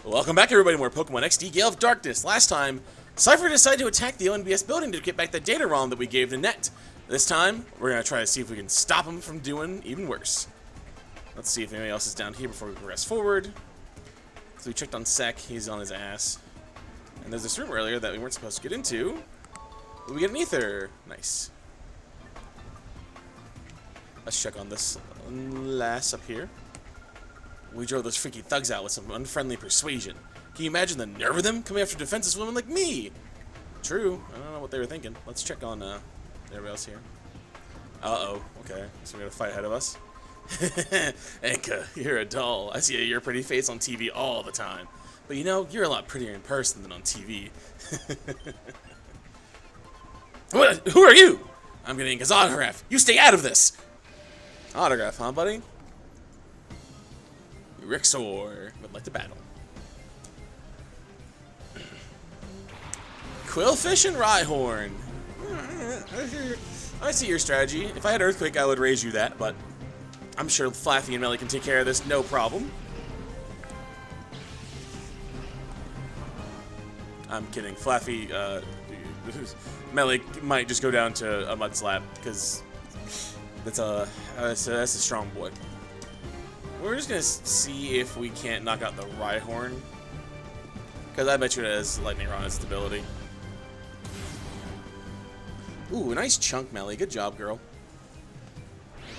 Welcome back, everybody. More Pokemon XD Gale of Darkness. Last time, Cipher decided to attack the ONBS building to get back the data ROM that we gave to Net. This time, we're going to try to see if we can stop him from doing even worse. Let's see if anybody else is down here before we progress forward. So we checked on Sek. He's on his ass. And there's this room earlier that we weren't supposed to get into. But we get an ether. Nice. Let's check on this lass up here. We drove those freaky thugs out with some unfriendly persuasion. Can you imagine the nerve of them coming after defenseless women like me? True. I don't know what they were thinking. Let's check on everybody else here. Uh-oh. Okay. So we got a fight ahead of us. Anka, you're a doll. I see your pretty face on TV all the time. But you know, you're a lot prettier in person than on TV. What? Who are you? I'm getting Anka's autograph. You stay out of this. Autograph, huh, buddy? Rixor would like to battle. Quillfish and Rhyhorn. I see your strategy. If I had Earthquake, I would raise you that, but I'm sure Flaffy and Melly can take care of this, no problem. I'm kidding. Flaffy, Melly might just go down to a mud slap because that's a strong boy. We're just gonna see if we can't knock out the Rhyhorn, because I bet you it has Lightning Rod its ability. Ooh, a nice chunk, Melly. Good job, girl.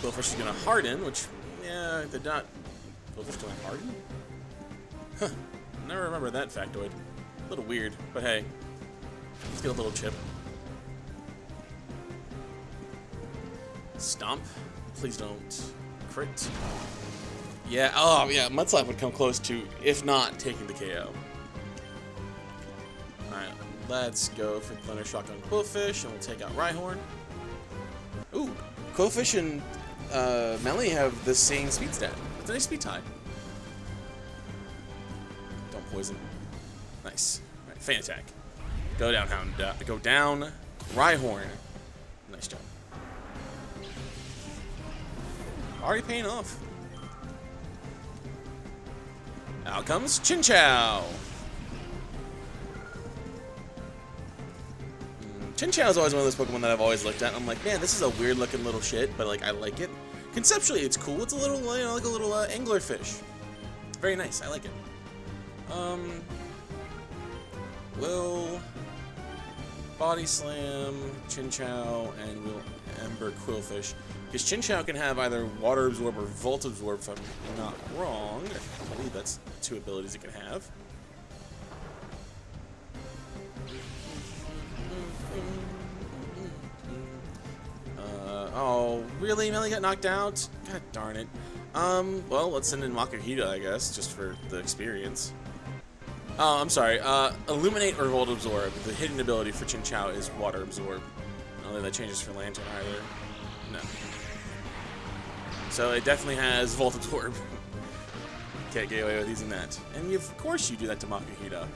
Quillfish is gonna harden, which, yeah, did not. Quillfish going harden? Huh. Never remember that factoid. A little weird, but hey, let's get a little chip. Stomp. Please don't crit. Yeah, oh yeah, Mudslap would come close to, if not, taking the KO. Alright, let's go for Thunder Shock on Quillfish, and we'll take out Rhyhorn. Ooh, Quillfish and Melly have the same speed stat. It's a nice speed tie. Don't poison. Nice. Alright, Fan Attack. Go down, Hound. Go down, Rhyhorn. Nice job. Already paying off. Out comes Chinchou. Chinchou is always one of those Pokemon that I've always looked at. I'm like, man, this is a weird looking little shit, but like I like it. Conceptually, it's cool. It's a little, you know, like a little anglerfish. Very nice. I like it. Will Body Slam Chinchou, and we'll Ember Quillfish. Because Chinchou can have either Water Absorb or Volt Absorb, if I'm not wrong. I believe that's two abilities it can have. Oh, really? Melly got knocked out? God darn it. Well, let's send in Makuhita, I guess, just for the experience. Oh, I'm sorry. Illuminate or Volt Absorb. The hidden ability for Chinchou is Water Absorb. I don't think that changes for Lantern either. No. So it definitely has Volt Absorb. Can't get away with using that. And of course you do that to Makuhita.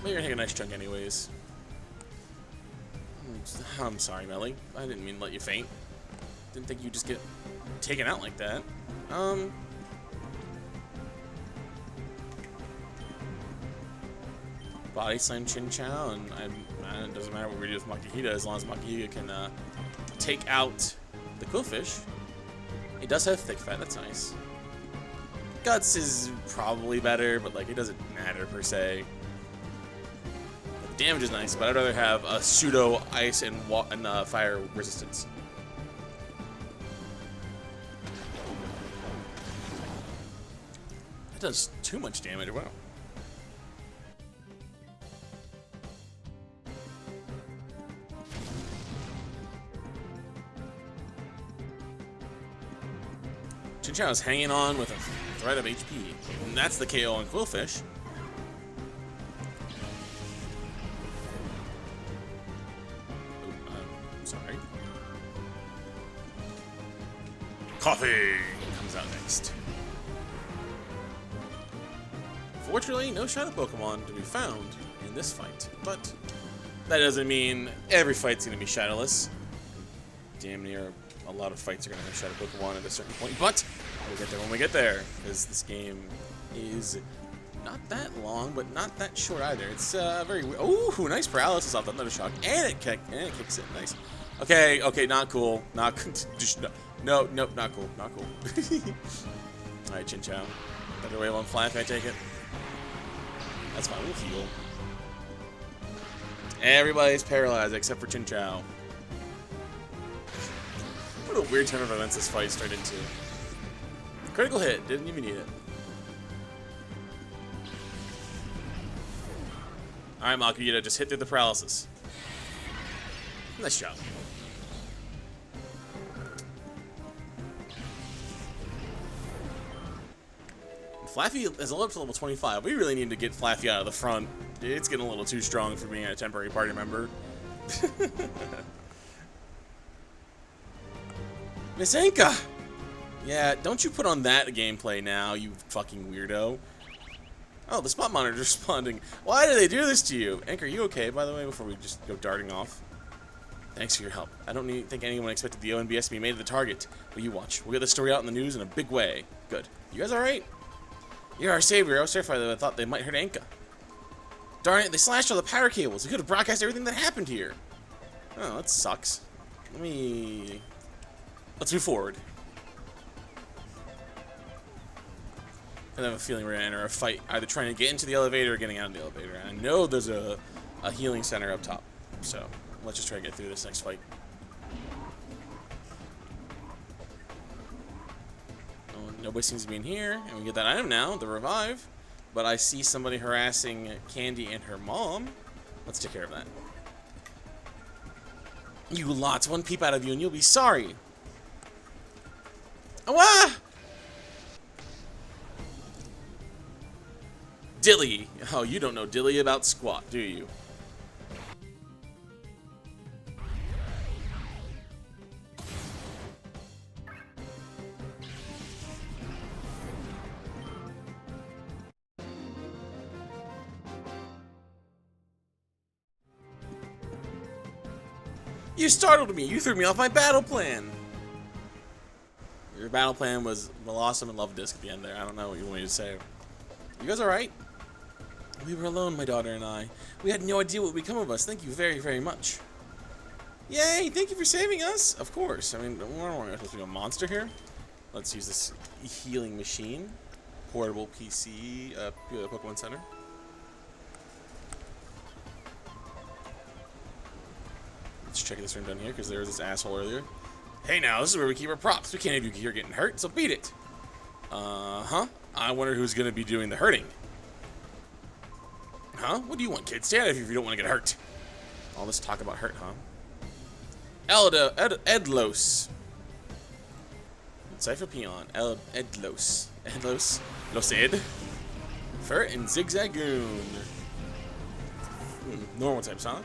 But you're gonna take a nice chunk anyways. I'm sorry, Melly. I didn't mean to let you faint. Didn't think you'd just get taken out like that. Body Slam Chinchou, and it doesn't matter what we do with Makuhita as long as Makuhita can take out the Quillfish. It does have thick fat, that's nice. Guts is probably better, but like it doesn't matter per se. The damage is nice, but I'd rather have a pseudo ice and fire resistance. That does too much damage. Wow. Chinchou is hanging on with a threat of HP, and that's the KO on Quillfish. Sorry. Coffee comes out next. Fortunately, no Shadow Pokemon to be found in this fight, but that doesn't mean every fight's gonna be shadowless. Damn near a lot of fights are going to Shadow Pokemon at a certain point, but we'll get there when we get there, because this game is not that long, but not that short either. It's very weird. Ooh, nice paralysis off that Thunder Shock, and it kicks it. Nice. Okay, not cool. Not just no, not cool. Not cool. All right, Chinchou. Better wave on Flash, I take it. That's fine. We'll heal. Everybody's paralyzed except for Chinchou. What a weird turn of events this fight turned into. Critical hit. Didn't even need it. Alright, Makuhita, just hit through the paralysis. Nice job. Flaffy is up to level 25. We really need to get Flaffy out of the front. It's getting a little too strong for being a temporary party member. Miss Anka! Yeah, don't you put on that gameplay now, you fucking weirdo. Oh, the spot monitor's responding. Why do they do this to you? Anchor, are you okay, by the way, before we just go darting off? Thanks for your help. I don't think anyone expected the ONBS to be made to the target. But you watch. We'll get this story out in the news in a big way. Good. You guys alright? You're our savior. I was terrified that I thought they might hurt Anka. Darn it, they slashed all the power cables. We could have broadcast everything that happened here. Oh, that sucks. Let's move forward. I have a feeling we're going to enter a fight, either trying to get into the elevator or getting out of the elevator. And I know there's a healing center up top. So, let's just try to get through this next fight. Oh, nobody seems to be in here. And we get that item now, the revive. But I see somebody harassing Candy and her mom. Let's take care of that. You lots, one peep out of you and you'll be sorry. Oh, ah! Dilly. Oh, you don't know Dilly about squat, do you? You startled me. You threw me off my battle plan. Your battle plan was awesome and love disc at the end there. I don't know what you want me to say. You guys alright? We were alone, my daughter and I. We had no idea what would become of us. Thank you very, very much. Yay! Thank you for saving us. Of course. I mean, we're supposed to be a monster here. Let's use this healing machine. Portable PC, Pokemon Center. Let's check this room down here, because there was this asshole earlier. Hey now, this is where we keep our props. We can't have you here getting hurt, so beat it. Uh-huh. I wonder who's going to be doing the hurting. Huh? What do you want, kid? Stay out of here if you don't want to get hurt. All this talk about hurt, huh? Edlos. Cipher Peon. Edlos. Edlos. Losed. Ferret and Zigzagoon. Normal types, huh?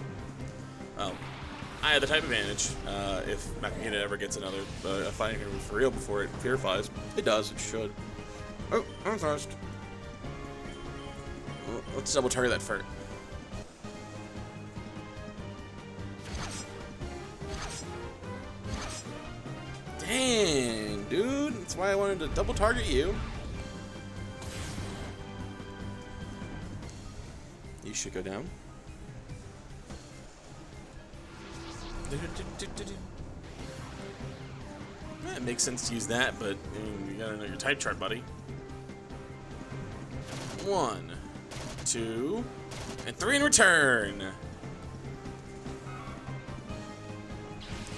Oh. I had the type advantage. If Makuhita ever gets another fighting here for real before it purifies. It does, it should. Oh, I'm first. Well, let's double target that Fert. Dang, dude. That's why I wanted to double target you. You should go down. It makes sense to use that, but I mean, you gotta know your type chart, buddy. 1, 2, and 3 in return.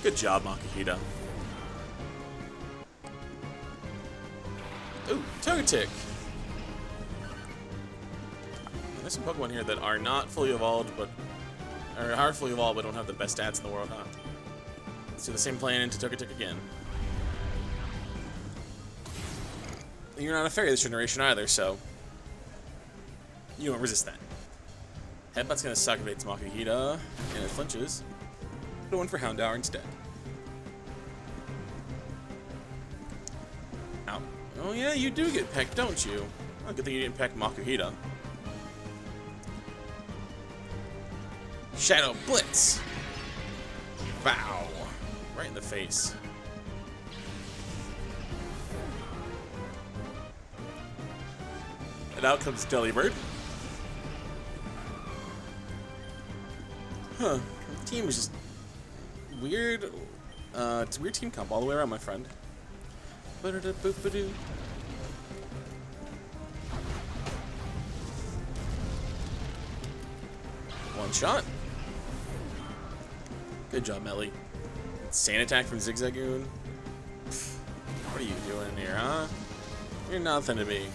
Good job, Makuhita. Ooh, Togetic. There's some Pokemon here that are not fully evolved, but are fully evolved, but don't have the best stats in the world, huh? Let's do the same plan into Togetic again. You're not a fairy this generation either, so you don't resist that. Headbutt's gonna suck if it's Makuhita, and it flinches. Going for Houndour instead. Ow. Oh yeah, you do get pecked, don't you? Oh, good thing you didn't peck Makuhita. Shadow Blitz! Bow! Right in the face. And out comes Delibird. Huh. The team is just weird. It's a weird team comp all the way around, my friend. One shot. Good job, Melly. Sand attack from Zigzagoon. What are you doing here, huh? You're nothing to me.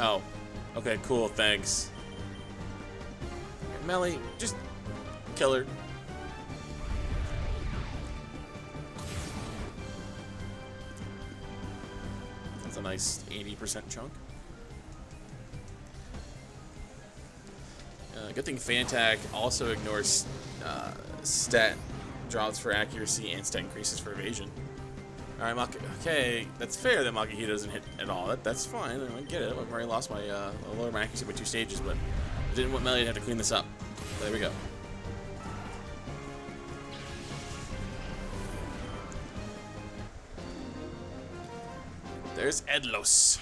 Oh. Okay, cool, thanks. Melly, just kill her. That's a nice 80% chunk. Good thing Fantac also ignores stat drops for accuracy and stat increases for evasion. Alright, okay, that's fair that Makihito doesn't hit at all. That's fine, I get it. I've already lost my lower my accuracy by 2 stages, but I didn't want Melly to have to clean this up. There we go. There's Edlos.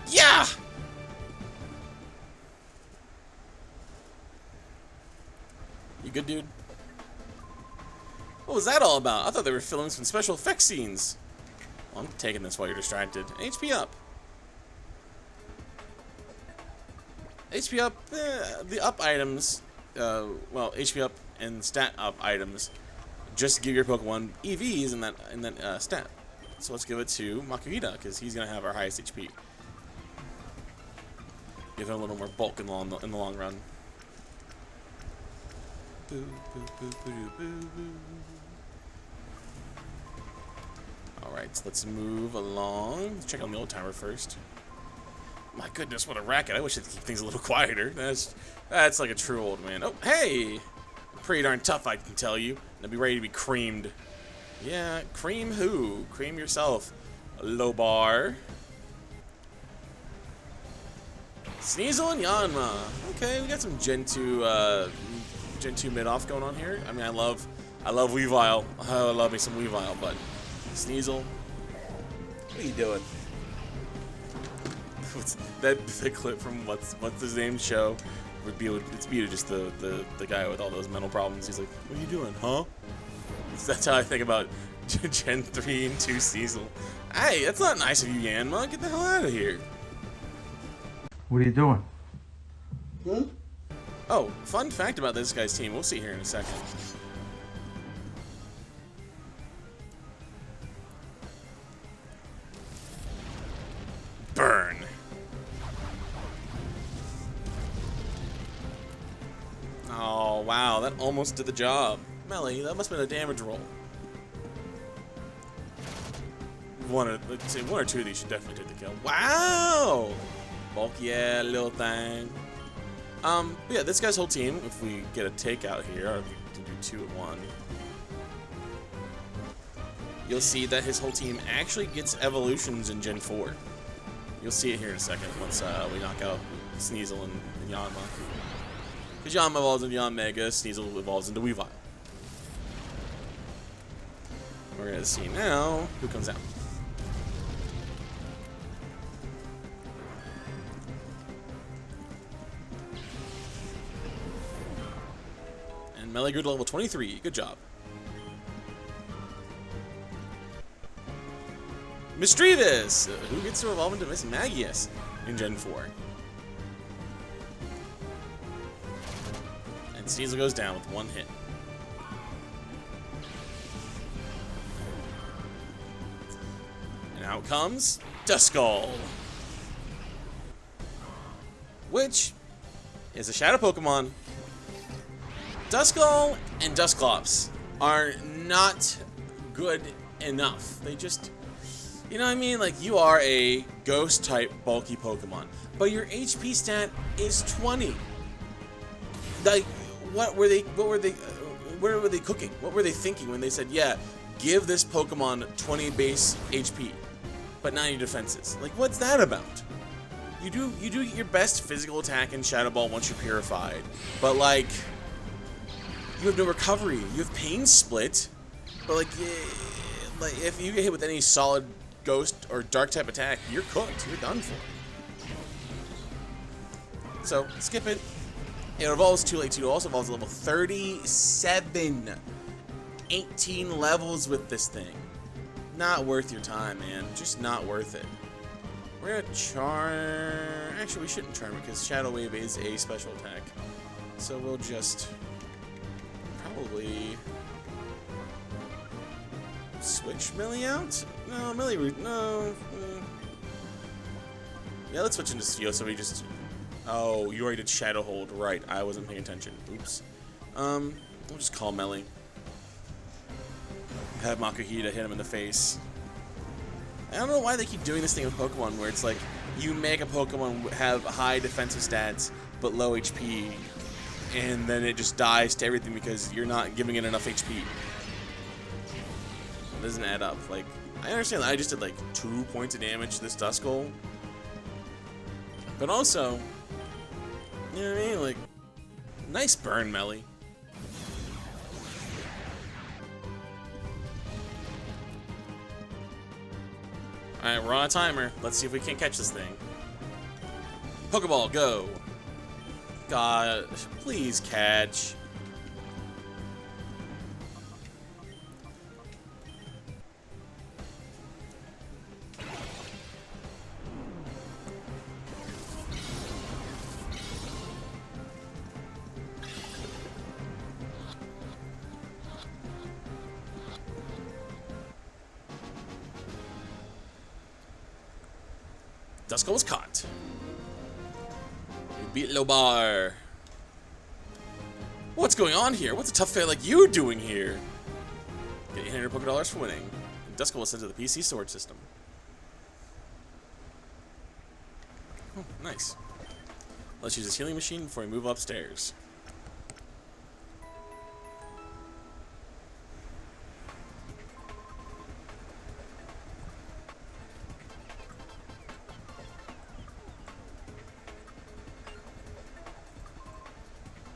Yeah! You good, dude? What was that all about? I thought they were filming some special effects scenes. Well, I'm taking this while you're distracted. HP up. HP up, the up items, well, HP up and stat up items just give your Pokemon EVs in that stat. So let's give it to Makuhita, because he's going to have our highest HP. Give him a little more bulk in the long run. Boo, boo, boo, boo, boo, boo. Alright, so let's move along. Let's check on the old timer first. My goodness, what a racket. I wish I'd keep things a little quieter. That's like a true old man. Oh, hey! Pretty darn tough, I can tell you. And I'll be ready to be creamed. Yeah, cream who? Cream yourself. Low bar. Sneasel and Yanma. Okay, we got some Gen 2 mid-off going on here. I mean, I love Weavile. Oh, I love me some Weavile, but Sneasel, what are you doing? that clip from what's his name show would be just the guy with all those mental problems. He's like, what are you doing, huh? That's how I think about Gen 3 and 2 Sneasel. Hey, that's not nice of you, Yanma. Get the hell out of here. What are you doing? Hmm? Oh, fun fact about this guy's team. We'll see here in a second. Burn. Oh, wow. That almost did the job. Melly, that must have been a damage roll. One or two of these should definitely take the kill. Wow! Bulk, yeah, little thing. But yeah, this guy's whole team, if we get a takeout here, or if we can do 2 at 1, you'll see that his whole team actually gets evolutions in Gen 4. You'll see it here in a second once we knock out Sneasel and Yanma. Because Yanma evolves into Yanmega, Sneasel evolves into Weavile. We're going to see now who comes out. And Melee grew to level 23. Good job. Misdreavus, who gets to evolve into Miss Magius in Gen 4. And Sneasel goes down with 1 hit. And out comes Duskull, which is a Shadow Pokemon. Duskull and Dusclops are not good enough. They just... You know what I mean? Like, you are a ghost-type bulky Pokemon, but your HP stat is 20. Like, what were they cooking? What were they thinking when they said, yeah, give this Pokemon 20 base HP, but 90 defenses? Like, what's that about? You do get your best physical attack in Shadow Ball once you're purified, but like, you have no recovery. You have Pain Split, but like, Like, if you get hit with any solid ghost or dark type attack, you're cooked. You're done for. So, skip it. It evolves too late, too. It also evolves to level 37. 18 levels with this thing. Not worth your time, man. Just not worth it. We're gonna charm... Actually, we shouldn't charm it, because Shadow Wave is a special attack. So we'll just... probably... switch Millie out? No, Millie... No. Yeah, let's switch into Steel, so we just... Oh, you already did Shadow Hold. Right, I wasn't paying attention. Oops. We'll just call Millie. Have Makuhita hit him in the face. I don't know why they keep doing this thing with Pokemon where it's like you make a Pokemon have high defensive stats but low HP, and then it just dies to everything because you're not giving it enough HP. It doesn't add up. Like, I understand that I just did like 2 points of damage to this Duskull, but also, you know what I mean? Like, nice burn, Melly. Alright, we're on a timer. Let's see if we can't catch this thing. Pokeball, go! God, please catch. Duskull was caught. We beat Lobar. What's going on here? What's a tough guy like you doing here? Get 800 Pokédollars for winning. And Duskull was sent to the PC storage system. Oh, nice. Let's use this healing machine before we move upstairs.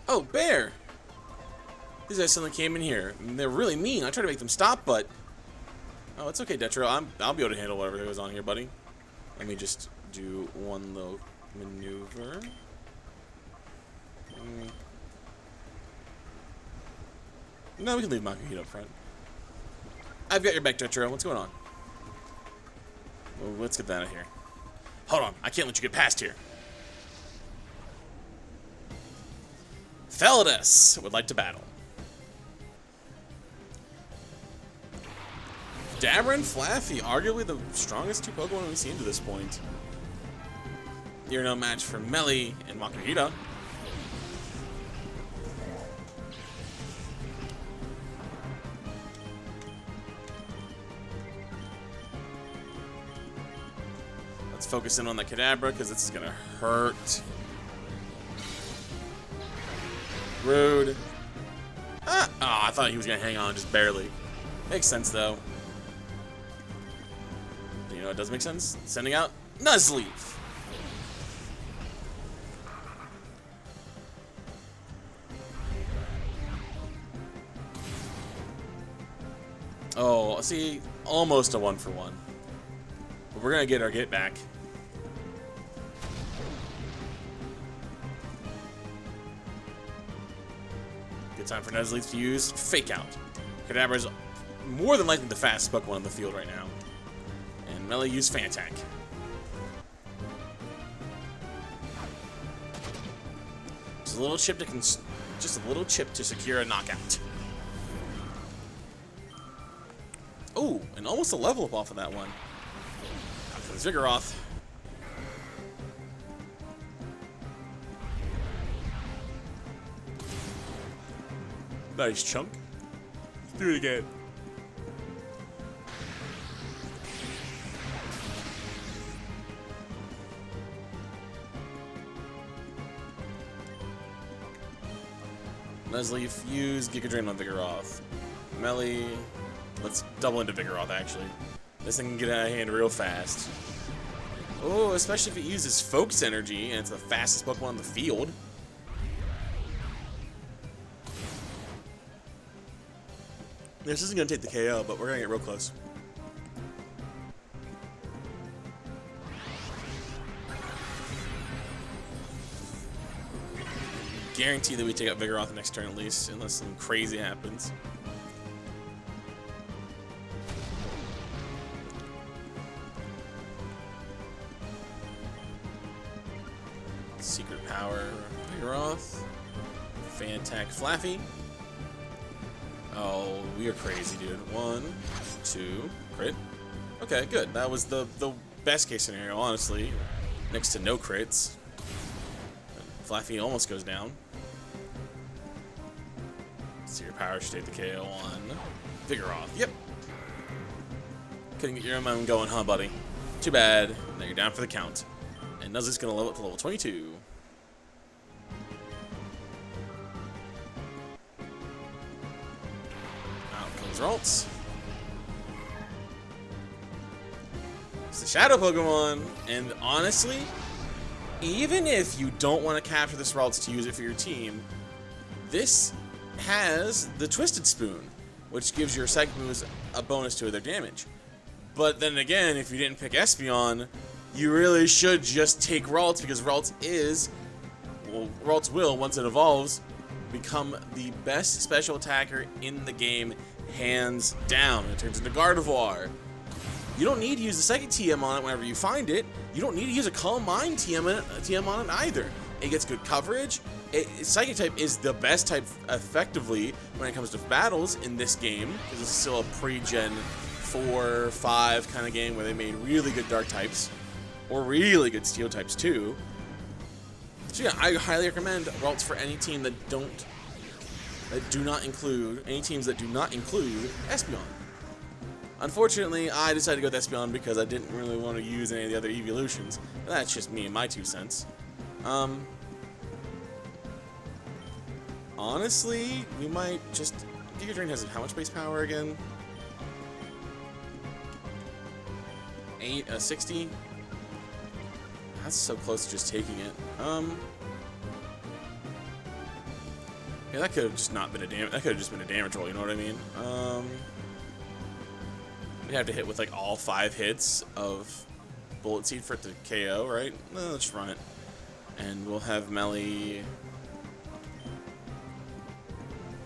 Oh, Bear! These guys suddenly came in here. They're really mean. I tried to make them stop, but... Oh, it's okay, Detro. I'll be able to handle whatever goes on here, buddy. Let me just do one little maneuver. No, we can leave Makuhita up front. I've got your back, Detro. What's going on? Well, let's get that out of here. Hold on. I can't let you get past here. Felidus would like to battle. Dabber and Flaffy, arguably the strongest 2 Pokemon we've seen to this point. You're no match for Melly and Makuhita. Let's focus in on the Kadabra because this is gonna hurt. Rude. Ah! Oh, I thought he was gonna hang on just barely. Makes sense though. You know it does make sense? Sending out Nuzleaf. Oh, see, almost a 1-for-1. But we're gonna get our get back. Good time for Nuzleaf to use Fake Out. Kadabra is more than likely the fastest Pokemon on the field right now. And Melly used Fantac. Just a little chip to secure a knockout. Oh, and almost a level up off of that one. Out comes Vigoroth. Nice chunk. Let's do it again. Nuzleaf, use Giga Drain on Vigoroth. Melly, let's double into Vigoroth actually. This thing can get out of hand real fast. Oh, especially if it uses Focus Energy and it's the fastest Pokemon on the field. This isn't going to take the KO, but we're going to get real close. guarantee that we take out Vigoroth the next turn at least, unless something crazy happens. Secret Power, Vigoroth. Fantac Flaffy. Oh, we are crazy, dude. 1, 2, crit. Okay, good. That was the best case scenario, honestly. Next to no crits. Flaffy almost goes down. Secret Power should take the KO on Vigoroth. Yep. Couldn't get your momentum going, huh, buddy? Too bad. Now you're down for the count. And Nuzlocke's gonna level up to level 22. Results. It's the Shadow Pokemon, and honestly, even if you don't want to capture this Ralts to use it for your team, this has the Twisted Spoon, which gives your Psychic moves a bonus to their damage. But then again, if you didn't pick Espeon, you really should just take Ralts, because Ralts will, once it evolves, become the best special attacker in the game, hands down. It turns into Gardevoir. You don't need to use the Psychic TM on it whenever you find it. You don't need to use a Calm Mind TM on it either. It gets good coverage. Psychic type is the best type effectively when it comes to battles in this game, because it's still a pre-gen 4, 5 kind of game where they made really good Dark types, or really good Steel types too. So yeah, I highly recommend Ralts for any team that do not include Espeon. Unfortunately, I decided to go with Espeon because I didn't really want to use any of the other evolutions. That's just me and my 2 cents. Honestly, we might just... Giga Drain has how much base power again? 60? That's so close to just taking it. Yeah, that could have just not been a damage. That could have just been a damage roll. You know what I mean? We have to hit with like all 5 hits of Bullet Seed for it to KO, right? Let's just run it, and we'll have Melly.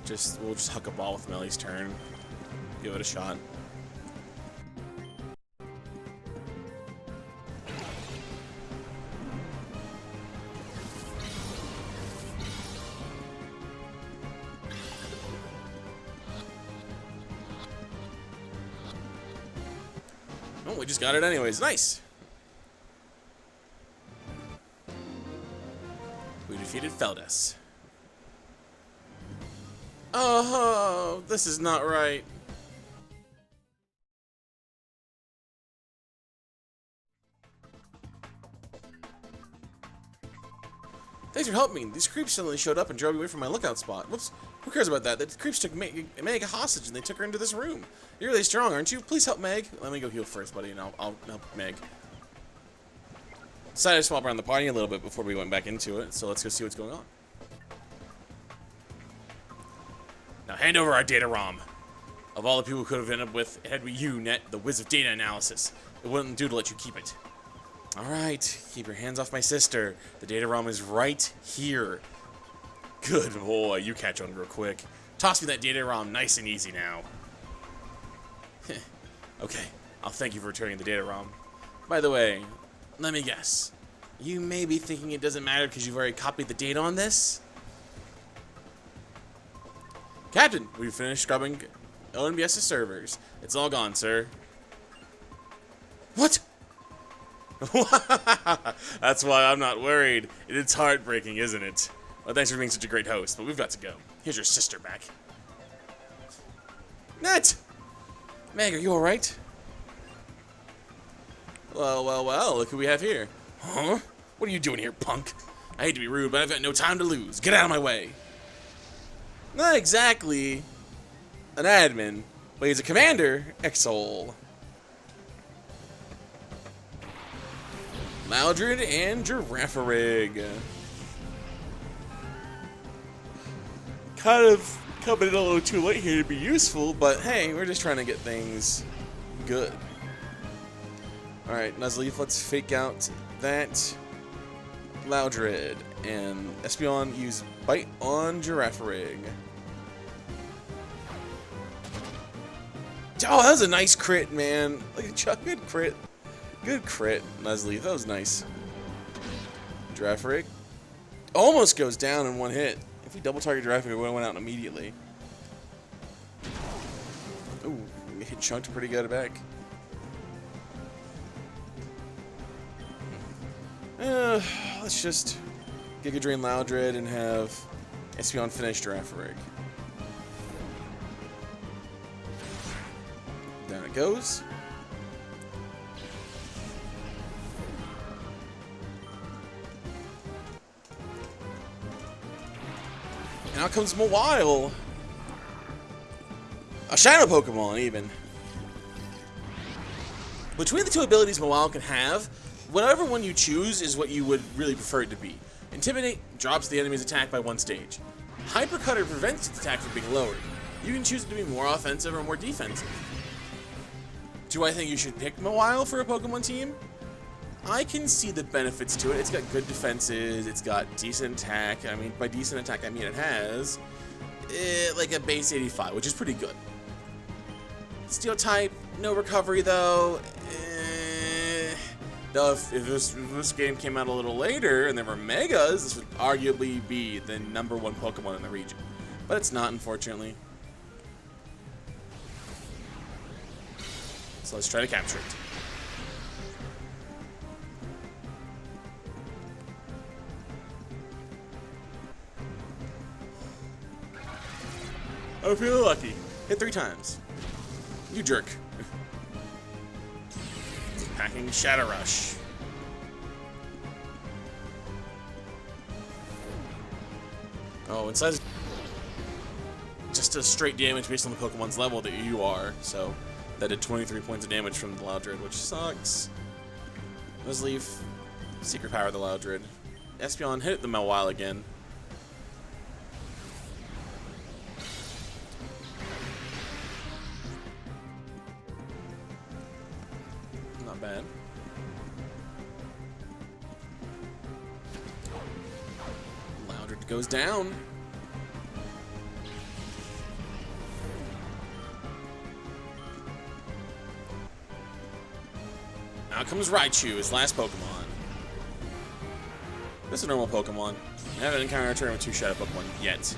We'll just huck a ball with Melly's turn. Give it a shot. Oh, we just got it anyways. Nice! We defeated Feldes. Oh, this is not right. Thanks for helping me. These creeps suddenly showed up and drove me away from my lookout spot. Whoops. Who cares about that? The creeps took Meg hostage and they took her into this room. You're really strong, aren't you? Please help Meg. Let me go heal first, buddy, and I'll help Meg. Decided to swap around the party a little bit before we went back into it, so let's go see what's going on. Now hand over our data ROM. Of all the people who could have ended up with, it had to be you, Net, the whiz of data analysis. It wouldn't do to let you keep it. Alright, keep your hands off my sister. The data ROM is right here. Good boy, you catch on real quick. Toss me that data ROM nice and easy now. Okay, I'll thank you for returning the data ROM. By the way, let me guess. You may be thinking it doesn't matter because you've already copied the data on this? Captain, we've finished scrubbing ONBS's servers. It's all gone, sir. What? That's why I'm not worried. It's heartbreaking, isn't it? Well, thanks for being such a great host, but we've got to go. Here's your sister back. Net! Meg, are you alright? Well, look who we have here. Huh? What are you doing here, punk? I hate to be rude, but I've got no time to lose. Get out of my way. Not exactly an admin, but he's a commander, Exol. Maldred and Giraffarig. Kind of coming in a little too late here to be useful, but hey, we're just trying to get things good. Alright, Nuzleaf, let's fake out that Loudred and Espeon use Bite on Girafarig. Oh, that was a nice crit, man. Like, good crit. Good crit, Leslie. That was nice. Girafarig almost goes down in one hit. If we double target Girafarig, it would have went out immediately. Ooh, we hit chunked pretty good back. Let's just Giga Drain Loudred and have Espeon finish Girafarig. Down it goes. And out comes Mawile. A Shadow Pokemon, even. Between the two abilities Mawile can have, whatever one you choose is what you would really prefer it to be. Intimidate drops the enemy's attack by one stage. Hyper Cutter prevents its attack from being lowered. You can choose it to be more offensive or more defensive. Do I think you should pick Mawile for a Pokemon team? I can see the benefits to it. It's got good defenses, it's got decent attack. I mean, by decent attack, I mean it has like a base 85, which is pretty good. Steel type, no recovery though. Now, if this game came out a little later and there were Megas, this would arguably be the #1 Pokemon in the region. But it's not, unfortunately. So let's try to capture it. I feel lucky. Hit 3 times. You jerk. Packing Shadow Rush. Oh, it says just a straight damage based on the Pokemon's level that you are. So that did 23 points of damage from the Loudred, which sucks. Nuzleaf, Secret Power of the Loudred. Espeon hit the Mawile again. Not bad. Loudred goes down. Now comes Raichu, his last Pokemon. This is a normal Pokemon. I haven't encountered a turn with 2 Shadow Pokemon yet.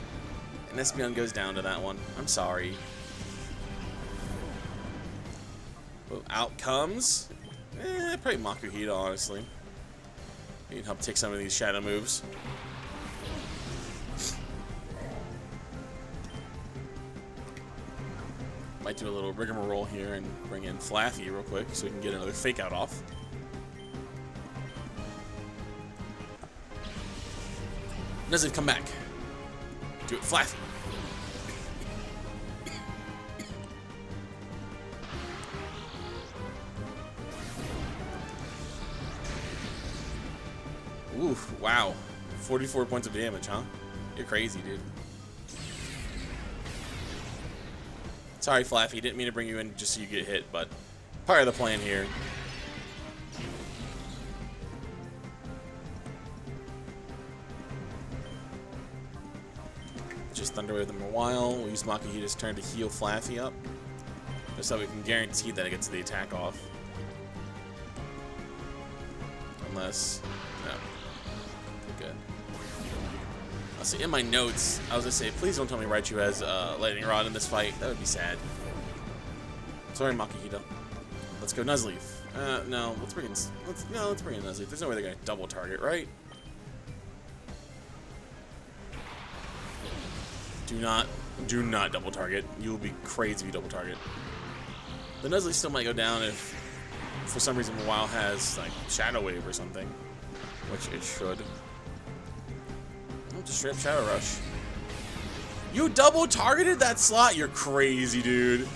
And Espeon goes down to that one. I'm sorry. Well, out comes... probably Makuhita, honestly. He can help take some of these Shadow moves. Might do a little rigmarole here and bring in Flaffy real quick so we can get another Fake Out off. Doesn't come back. Do it, Flaffy. Oof, wow. 44 points of damage, huh? You're crazy, dude. Sorry, Flaffy. Didn't mean to bring you in just so you get hit, but part of the plan here. Just Thunder Wave them a while. We'll use Makuhita's turn to heal Flaffy up, just so we can guarantee that it gets the attack off. Unless, no. Good. I'll see, in my notes, I was gonna say, please don't tell me Raichu has Lightning Rod in this fight. That would be sad. Sorry, Makuhita. Let's go Nuzleaf. No, let's bring in Nuzleaf. There's no way they're gonna double target, right? Do not double target. You will be crazy if you double target. The Nuzleaf still might go down if, for some reason, Mawile has like Shadow Wave or something, which it should. Just straight up Shadow Rush. You double targeted that slot? You're crazy, dude.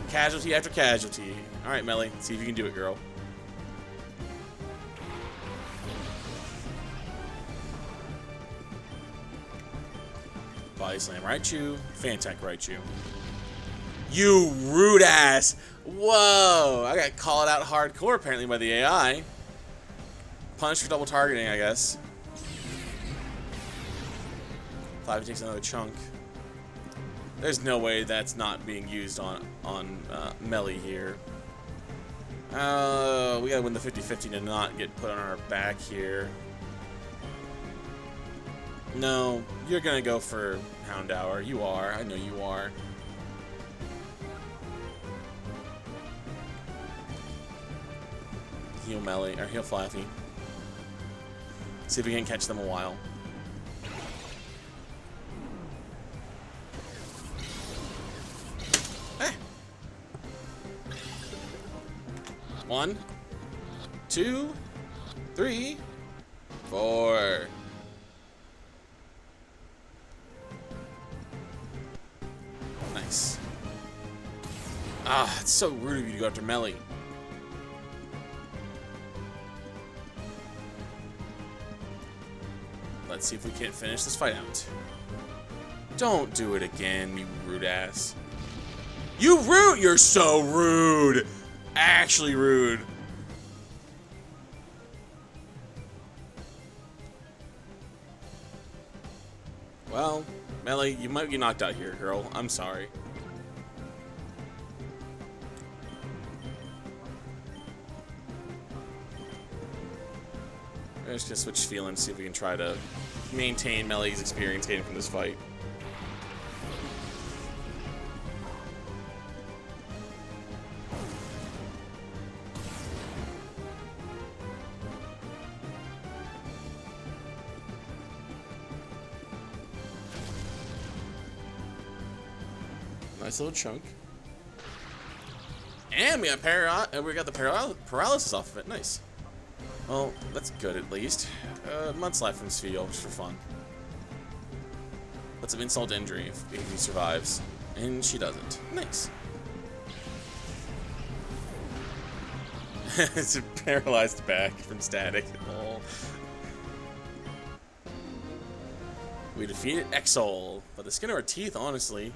Casualty after casualty. Alright, Melly. See if you can do it, girl. Body Slam Raichu. Fantech Raichu. You rude ass. Whoa. I got called out hardcore apparently by the AI. Punish for double targeting, I guess. 5 takes another chunk. There's no way that's not being used on Melly here. We gotta win the 50-50 to not get put on our back here. No, you're gonna go for Hound Hour. You are. I know you are. Heal Melly, or heal Flaffy. See if we can catch them a while. Eh. 1, 2, 3, 4. Nice. Ah, it's so rude of you to go after Melly. Let's see if we can't finish this fight out. Don't do it again, you rude ass. You rude! You're so rude! Actually rude. Well, Melly, you might get knocked out here, girl. I'm sorry. I'm just gonna switch feelings, see if we can try to maintain Melly's experience gained from this fight. Nice little chunk. And we got the paralysis off of it. Nice. Well, that's good at least. Month's life from this video, just for fun. But some insult to injury if he survives. And she doesn't. Nice. It's a paralyzed back from static. Oh. We defeated Exol. But the skin of our teeth, honestly.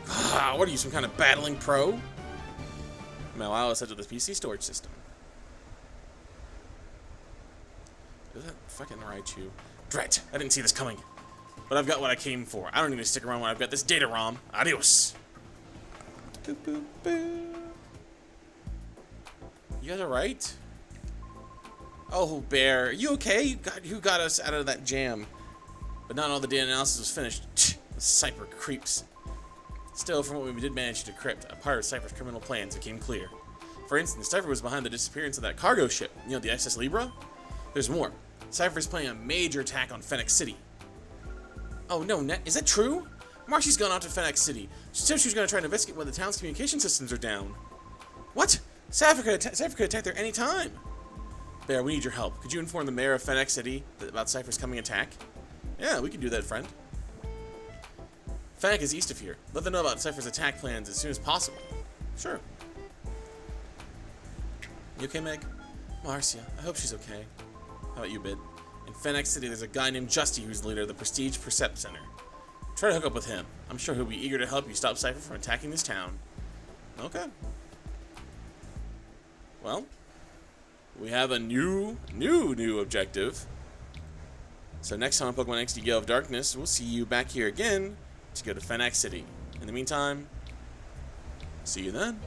What are you, some kind of battling pro? Malao is set to the PC storage system. Is that fucking Raichu? Drat! I didn't see this coming. But I've got what I came for. I don't need to stick around when I've got this data ROM. Adios! Boop, boop, boop. You guys alright? Oh, Bear. You okay? Who got us out of that jam? But not all the data analysis was finished. The Cipher creeps. Still, from what we did manage to decrypt, a part of Cipher's criminal plans became clear. For instance, Cipher was behind the disappearance of that cargo ship. You know, the SS Libra? There's more. Cipher's planning a major attack on Phoenix City. Oh no, is that true? Marcy's gone out to Phoenix City. She said she was going to try and investigate why the town's communication systems are down. What? Cipher could attack there any time. Bear, we need your help. Could you inform the mayor of Phoenix City about Cipher's coming attack? Yeah, we can do that, friend. Fennec is east of here. Let them know about Cipher's attack plans as soon as possible. Sure. You okay, Meg? Marcia, I hope she's okay. How about you, Bid? In Phoenix City, there's a guy named Justy who's the leader of the Prestige Percept Center. Try to hook up with him. I'm sure he'll be eager to help you stop Cipher from attacking this town. Okay. Well, we have a new objective. So next time on Pokemon XD Gale of Darkness, we'll see you back here again to go to Phoenix City. In the meantime, see you then.